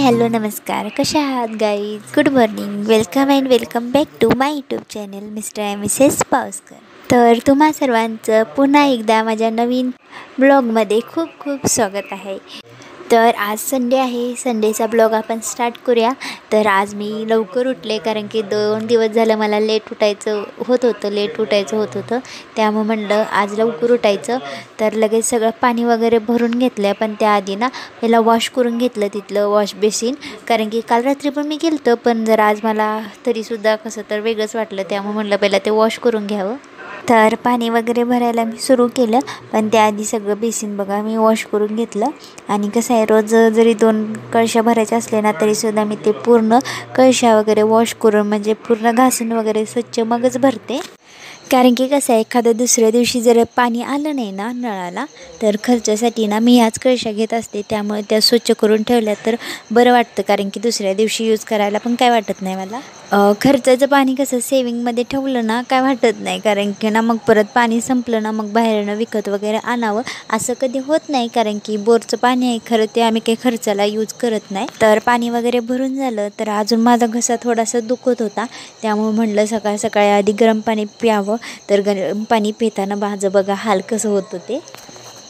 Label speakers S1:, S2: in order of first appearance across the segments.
S1: Hello नमस्कार, कशा आहात guys? Good morning, welcome and welcome back to my YouTube channel Mr and Mrs Pawaskar. तर तुम्हा सर्वांचं पुन्हा एकदा माझ्या नवीन ब्लॉगमध्ये खूप खूप स्वागत आहे. तर आज संडे आहे, संडेचा ब्लॉग आपण स्टार्ट करूया. तर आज मी लवकर उठले कारण की 2 दिवस झालं मला लेट उठायचं होत होतं. त्यामुळे म्हणलं आज लवकर उठायचं. तर लगेच सगळं पाणी वगैरे भरून घेतलं, पण त्याआधी ना पहिला वॉश करून घेतलं तिथलं वॉश बेसिन. कारण की काल रात्री पण मी केलं पण जर आज मला तरीसुद्धा कसं तर वेगळंच वाटलं, त्यामुळे म्हणलं पहिला ते वॉश करून घ्यावं. तर पाणी वगैरे भरायला मी सुरू केलं, पण त्याआधी सगळं बेसिन बघा मी वॉश करून घेतलं. आणि कसं आहे, रोज जरी 2 कळशा भरायच्या असले ना तरीसुद्धा मी ते पूर्ण कळशा वगैरे वॉश करून म्हणजे पूर्ण घासून वगैरे स्वच्छ मगच भरते. कारण की कसं आहे, एखाद्या दुसऱ्या दिवशी जर पाणी आलं नाही ना नळाला तर खर्चासाठी ना मी ह्याच कळशा घेत असते. त्यामुळे त्या स्वच्छ करून ठेवल्या तर बरं वाटतं, कारण की दुसऱ्या दिवशी यूज करायला पण काय वाटत नाही मला. खर्चाचं पाणी कसं सेविंगमध्ये ठेवलं ना काय वाटत नाही, कारण की ना मग परत पाणी संपलं ना मग बाहेरनं विकत वगैरे आणावं असं कधी होत नाही. कारण की बोरचं पाणी आहे खरं, ते आम्ही काही खर्चाला यूज करत नाही. तर पाणी वगैरे भरून झालं तर अजून माझा घसा थोडासा दुखत होता, त्यामुळे म्हटलं सकाळ सकाळी आधी गरम पाणी प्यावं. तर गरम पाणी पिताना माझं बघा हाल कसं होतं ते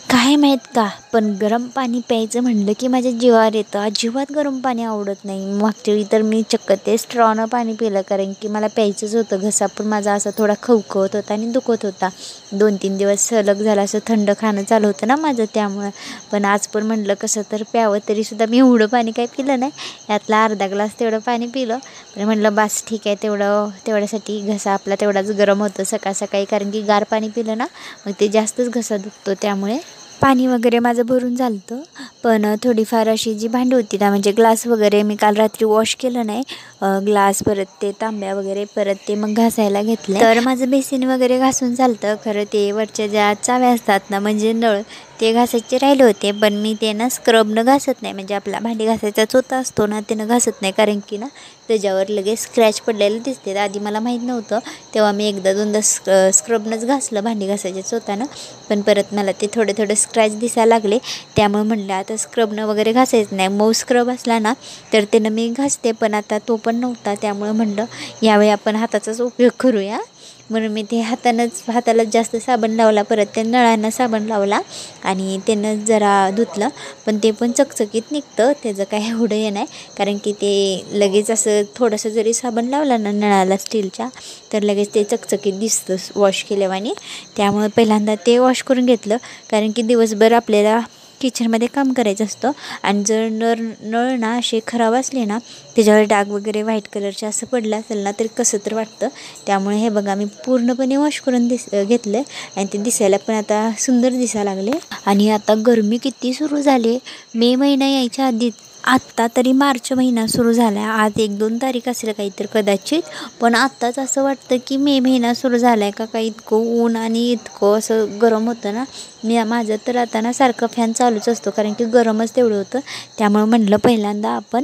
S1: काय माहीत का, पण गरम पाणी प्यायचं म्हणलं की माझ्या जीवावर येतं. अजिबात गरम पाणी आवडत नाही. मागच्या वेळी तर मी चक्क ते स्ट्रॉनं पाणी पिलं, कारण की मला प्यायचंच होतं. घसा पण माझा असा थोडा खवखवत होता आणि दुखत होता. 2-3 दिवस सलग झाला असं थंड खाणं चालू होतं ना माझं, त्यामुळं. पण आज पण म्हटलं कसं तर प्यावं, तरीसुद्धा मी एवढं पाणी काही पिलं नाही. यातला अर्धा ग्लास तेवढं पाणी पिलं. पण म्हटलं बस ठीक आहे, तेवढ्यासाठी घसा आपला तेवढाच गरम होतं सकाळ सकाळी, कारण की गार पाणी पिलं ना मग ते जास्तच घसा दुखतो. त्यामुळे पाणी वगैरे माझं भरून झालं होतं, पण थोडीफार अशी जी भांडी होती ना म्हणजे ग्लास वगैरे मी काल रात्री वॉश केलं नाही. ग्लास परत ते तांब्या वगैरे परत ते मग घासायला घेतलं. तर माझं बेसिन वगैरे घासून झालं खरं. ते वरच्या ज्या चाव्या असतात ना म्हणजे नळ, ते घासायचे राहिले होते, पण मी ते ना स्क्रबनं घासत नाही. म्हणजे आपला भांडी घासायचा चोथा असतो ना त्यानं घासत नाही, कारण की ना त्याच्यावर लगेच स्क्रॅच पडलेले दिसते. आधी मला माहीत नव्हतं, तेव्हा मी 1-2दा स्क्रबनंच घासलं भांडी घासायच्या चोथानं, पण परत मला ते थोडे स्क्रॅच दिसायला लागले. त्यामुळे म्हणलं आता स्क्रबनं वगैरे घासायचं नाही. मऊ स्क्रब असला ना तर त्यानं मी घासते, पण आता तो पण नव्हता. त्यामुळे म्हणलं यावेळी आपण हाताचाच उपयोग करूया, म्हणून मी ते हाताला जास्त साबण लावला, परत त्या नळांना साबण लावला आणि त्यानं जरा धुतलं. पण ते पण चकचकीत निघतं, त्याचं काय एवढं हे नाही, कारण की ते लगेच असं थोडंसं जरी साबण लावला ना नळाला स्टीलच्या तर लगेच ते चकचकीत दिसतं वॉश केल्यावानी. त्यामुळे पहिल्यांदा ते वॉश करून घेतलं, कारण की दिवसभर आपल्याला किचनमध्ये काम करायचं असतं. आणि जर नळ ना असे खराब असले ना, त्याच्यावर डाग वगैरे व्हाईट कलरचे असं पडलं असेल ना तरी कसं तर वाटतं. त्यामुळे हे बघा मी पूर्णपणे वॉश करून घेतलं आणि ते दिसायला पण आता सुंदर दिसायला लागले. आणि आता गरमी किती सुरू झाली, मे महिना यायच्या आधी आत्ता तरी मार्च महिना सुरू झाला आहे. आज 1-2 तारीख असेल काहीतरी कदाचित, पण आत्ताच असं वाटतं की मे महिना सुरू झाला आहे का इतकं ऊन आणि इतकं असं गरम होतं ना. माझं तर आता ना सारखं फॅन चालूच असतो, कारण की गरमच तेवढं होतं. त्यामुळे म्हटलं पहिल्यांदा आपण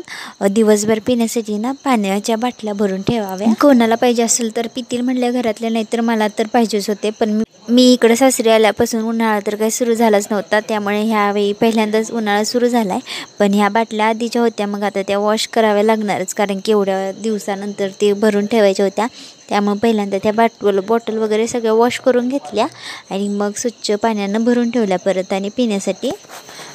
S1: दिवसभर पिण्यासाठी ना पाण्याच्या बाटल्या भरून ठेवाव्या. कोणाला पाहिजे असेल तर पितील म्हणल्या घरातल्या, नाही तर मला तर पाहिजेच होते. पण मी इकडं सासरी आल्यापासून उन्हाळा तर काही सुरू झालाच नव्हता, त्यामुळे ह्यावेळी पहिल्यांदाच उन्हाळा सुरू झाला आहे. पण ह्या बाटल्या आधीच्या होत्या, मग आता त्या वॉश कराव्या लागणारच, कारण की एवढ्या दिवसानंतर ते भरून ठेवायच्या होत्या. त्यामुळे पहिल्यांदा त्या बॉटल वगैरे सगळ्या वॉश करून घेतल्या आणि मग स्वच्छ पाण्यानं भरून ठेवल्या परत आणि पिण्यासाठी.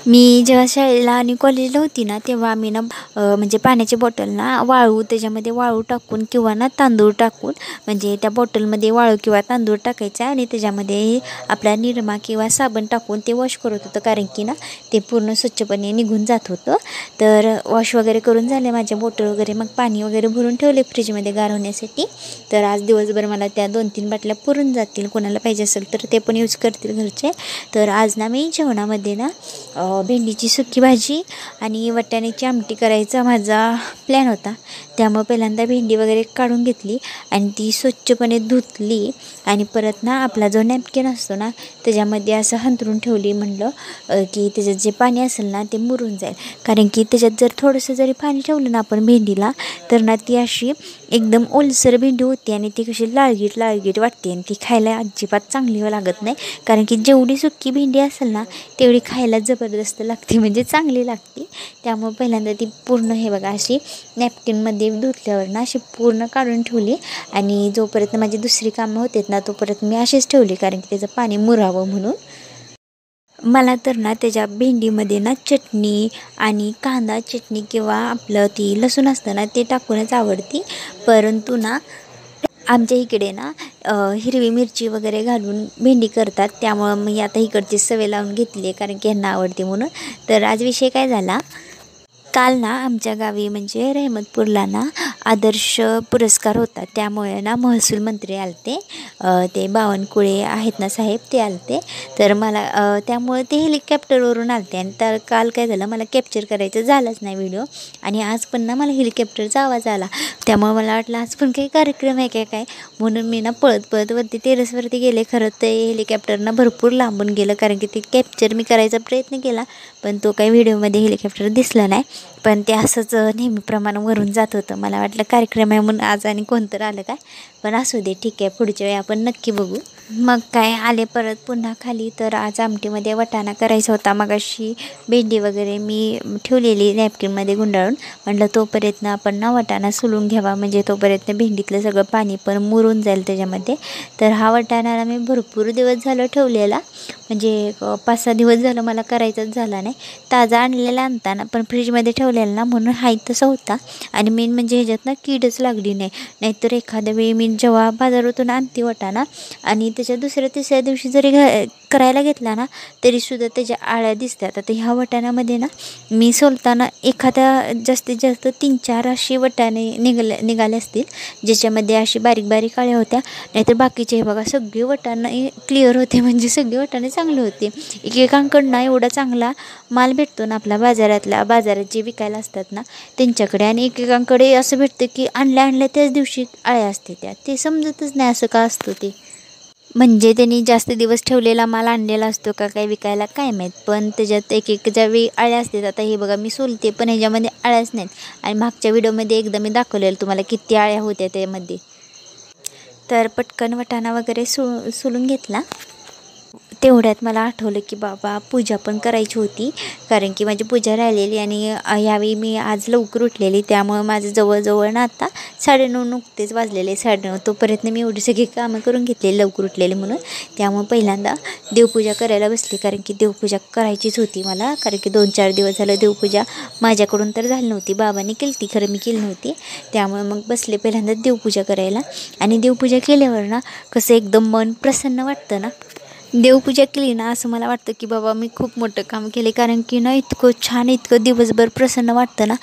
S1: मी जेव्हा शाळेला आणि कॉलेजला होती ना तेव्हा आम्ही ना म्हणजे पाण्याची बॉटल ना त्याच्यामध्ये वाळू टाकून किंवा ना तांदूळ टाकून, म्हणजे त्या बॉटलमध्ये वाळू किंवा तांदूळ टाकायचा आणि त्याच्यामध्ये आपला निरमा किंवा साबण टाकून ते वॉश करत होतं, कारण की ना ते पूर्ण स्वच्छपणे निघून जात होतं. तर वॉश वगैरे करून झाले माझ्या बॉटल वगैरे, मग पाणी वगैरे भरून ठेवले फ्रीजमध्ये गार होण्यासाठी. तर आज दिवसभर मला त्या 2-3 बाटल्या पुरून जातील. कोणाला पाहिजे असेल तर ते पण यूज करतील घरचे. तर आज ना मी जेवणामध्ये ना भेंडीची सुकी भाजी आणि वाटाण्याची आमटी करायचा माझा प्लॅन होता. त्यामुळे पहिल्यांदा भेंडी वगैरे काढून घेतली आणि ती स्वच्छपणे धुतली आणि परत ना आपला जो नॅपकिन असतो ना त्याच्यामध्ये असं हंतरून ठेवली. म्हणलं की त्याच्यात जे पाणी असेल ना ते मुरून जाईल, कारण की त्याच्यात जर थोडंसं जरी पाणी ठेवलं ना आपण भेंडीला तर ना ती अशी एकदम ओलसर भेंडी होती आणि ती कशी लाळगीट वाटते आणि ती खायला अजिबात चांगली लागत नाही. कारण की जेवढी सुक्की भेंडी असेल ना तेवढी खायला जबरदस्त लागते, म्हणजे चांगली लागते. त्यामुळे पहिल्यांदा ती पूर्ण हे बघा अशी नॅपकिनमध्ये धुतल्यावर ना अशी पूर्ण काढून ठेवली आणि जोपर्यंत माझी दुसरी कामं होतात ना तोपर्यंत मी अशीच ठेवली, कारण की त्याचं पाणी मुरावं म्हणून. मला तर ना त्याच्या भेंडीमध्ये ना चटणी आणि कांदा चटणी किंवा आपलं ती लसूण असतं ना ते टाकूनच आवडती. परंतु ना आमच्या इकडे ना हिरवी मिरची वगैरे घालून भेंडी करतात, त्यामुळं मी आता इकडची सवय लावून घेतली आहे, कारण की ह्यांना आवडते म्हणून. तर आज विषय काय झाला, काल ना आमच्या गावी म्हणजे रहमतपूरला ना आदर्श पुरस्कार होता. त्यामुळे ना महसूल मंत्री आलते, ते बावनकुळे आहेत ना साहेब, ते आलते. तर मला त्यामुळे ते हेलिकॉप्टरवरून आलते आणि तर काल काय झालं मला कॅप्चर करायचं झालंच नाही व्हिडिओ. आणि आज पण ना मला हेलिकॉप्टरचा आवाज आला, त्यामुळे मला वाटलं आज पण काही कार्यक्रम आहे काय म्हणून मी ना पळत वरती टेरेसवरती गेले. खरं ते हेलिकॉप्टरना भरपूर लांबून गेलं, कारण की ते कॅप्चर मी करायचा प्रयत्न केला पण तो काही व्हिडिओमध्ये हेलिकॉप्टर दिसला नाही. पण ते असंच नेहमीप्रमाणे वरून जात होतं. मला वाटलं कार्यक्रम आहे म्हणून आज आणि कोणतं आलं काय, पण असू दे ठीक आहे, पुढच्या वेळी आपण नक्की बघू. मग काय आले परत पुन्हा खाली. तर आज आमटीमध्ये वाटाणा करायचा होता. मग अशी भेंडी वगैरे मी ठेवलेली नॅपकिनमध्ये गुंडाळून. म्हटलं तोपर्यंत आपण ना वाटाणा सोलून घ्यावा, म्हणजे तोपर्यंत भेंडीतलं सगळं पाणी पण मुरून जाईल त्याच्यामध्ये. तर हा वाटाणाला मी भरपूर दिवस झालं ठेवलेला, म्हणजे 5-6 दिवस झालं मला करायचाच झाला नाही. ताजा आणलेला आणताना पण फ्रीजमध्ये ठेवलेला ना म्हणून हाय तसा होता. आणि मेन म्हणजे ह्याच्यात ना कीडच लागली नाही. नाहीतर एखाद्या वेळी मी जेव्हा बाजारातून आणते वाटाणा आणि त्याच्या दुसऱ्या तिसऱ्या दिवशी जरी करायला घेतला ना तरीसुद्धा त्याच्या आळ्या दिसतात. आता ह्या वाटाण्यामध्ये ना मी सोलताना एखाद्या जास्तीत जास्त 3-4 असे वाटाणे निघाले असतील, ज्याच्यामध्ये अशी बारीक बारीक आळ्या होत्या. नाहीतर बाकीचे हे बघा सगळे वाटाणे क्लिअर होते, म्हणजे सगळे वाटाणे चांगले होते. एकेकांकडनं एवढा चांगला माल भेटतो ना आपला बाजारात जे विकायला असतात ना त्यांच्याकडे, आणि एकेकांकडे असं भेटतं की आणल्या त्याच दिवशी आळ्या असते त्या. ते समजतच नाही असं का असतं ते, म्हणजे त्यांनी जास्त दिवस ठेवलेला माल आणलेला असतो का काय विकायला काय माहीत. पण त्याच्यात एक वेळी आळ्या असतात. आता हे बघा मी सोलते पण ह्याच्यामध्ये आळ्याच नाहीत. आणि मागच्या व्हिडिओमध्ये एकदा मी दाखवलेलं तुम्हाला किती आळ्या होत्या त्यामध्ये. तर पटकन वाटाणा वगैरे सोलून घेतला. तेवढ्यात मला आठवलं की बाबा पूजा पण करायची होती, कारण की माझी पूजा राहिलेली. आणि यावेळी मी आज लवकर उठलेली, त्यामुळं माझं जवळजवळ ना आता 9:30 नुकतेच वाजलेले 9:30. तोपर्यंत मी एवढी सगळी कामं करून घेतलेली लवकर उठलेली म्हणून. त्यामुळं पहिल्यांदा देवपूजा करायला बसली, कारण की देवपूजा करायचीच होती मला, कारण की 2-4 दिवस झालं देवपूजा माझ्याकडून तर झाली नव्हती. बाबांनी केली ती, खरं मी केली नव्हती. त्यामुळे मग बसले पहिल्यांदा देवपूजा करायला. आणि देवपूजा केल्यावर ना कसं एकदम मन प्रसन्न वाटतं ना. देवपूजा केली ना असं मला वाटतं की बाबा मी खूप मोठं काम केले, कारण की ना इतकं छान इतकं दिवसभर प्रसन्न वाटतं ना.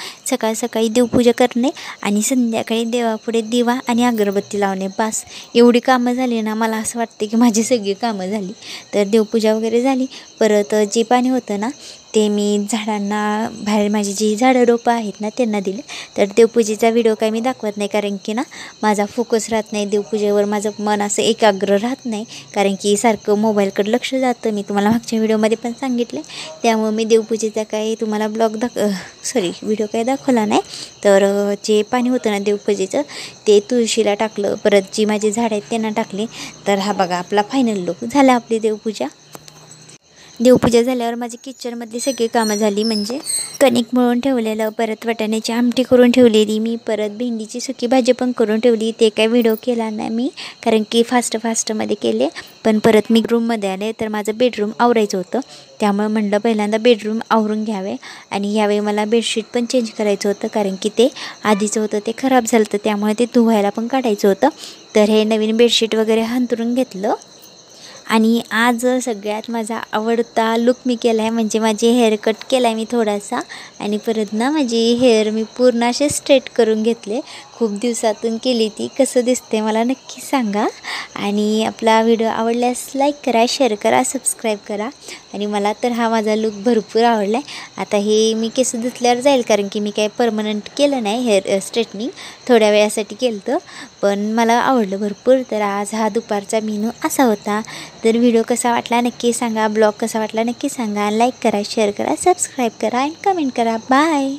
S1: सकाळी देवपूजा करणे आणि संध्याकाळी देवापुढे दिवा आणि अगरबत्ती लावणे, बस एवढी कामं झाली ना. मला असं वाटतं की माझी सगळी कामं झाली. तर देवपूजा वगैरे झाली. परत जे पाणी होतं ना ते मी झाडांना बाहेर माझी जी झाडं रोपं आहेत ना त्यांना दिले. तर देवपूजेचा व्हिडिओ काही मी दाखवत नाही, कारण की ना माझा फोकस राहत नाही देवपूजेवर, माझं मन असं एकाग्र राहत नाही, कारण की सारखं मोबाईलकडे लक्ष जातं. मी तुम्हाला मागच्या व्हिडिओमध्ये पण सांगितलं. त्यामुळे मी देवपूजेचा काही तुम्हाला व्हिडिओ काही दाखवला नाही. तर जे पाणी होतं ना देवपूजेचं ते तुळशीला टाकलं, परत जी माझी झाडं आहेत त्यांना टाकले. तर हा बघा आपला फायनल लुक झाला आपली देवपूजा. देवपूजा झाल्यावर माझी किचनमधली सगळी कामं झाली, म्हणजे कणिक मळून ठेवलेलं, परत वाटाण्याची आमटी करून ठेवलेली मी, परत भेंडीची सुकी भाजी पण करून ठेवली. ते काय व्हिडिओ केला नाही मी, कारण की फास्टमध्ये केले. पण परत मी रूममध्ये आले तर माझं बेडरूम आवरायचं होतं, त्यामुळे म्हटलं पहिल्यांदा बेडरूम आवरून घ्यावे. आणि यावेळी मला बेडशीट पण चेंज करायचं होतं, कारण की ते आधीचं होतं ते खराब झालं होतं, त्यामुळे ते धुवायला पण काढायचं होतं. तर हे नवीन बेडशीट वगैरे हंतरून घेतलं. आणि आज सगळ्यात माझा आवडता लुक मी केला आहे, म्हणजे माझे हेअरकट केला आहे मी थोडासा आणि परत ना माझी हेअर मी पूर्ण असे स्ट्रेट करून घेतले. खूप दिवसातून केली ती. कसं दिसते मला नक्की सांगा. आणि आपला व्हिडिओ आवडल्यास लाईक करा, शेअर करा, सबस्क्राईब करा. आणि मला तर हा माझा लुक भरपूर आवडला आहे. आता हे मी केस धुतल्यावर जाईल, कारण की मी काही परमनंट केलं नाही हेअर स्ट्रेटनिंग, थोड्या वेळासाठी केलं होतं, पण मला आवडलं भरपूर. तर आज हा दुपारचा मेनू असा होता. तर व्हिडिओ कसा वाटला नक्की सांगा, ब्लॉग कसा वाटला नक्की सांगा. लाईक करा, शेअर करा, सबस्क्राईब करा आणि कमेंट करा. बाय.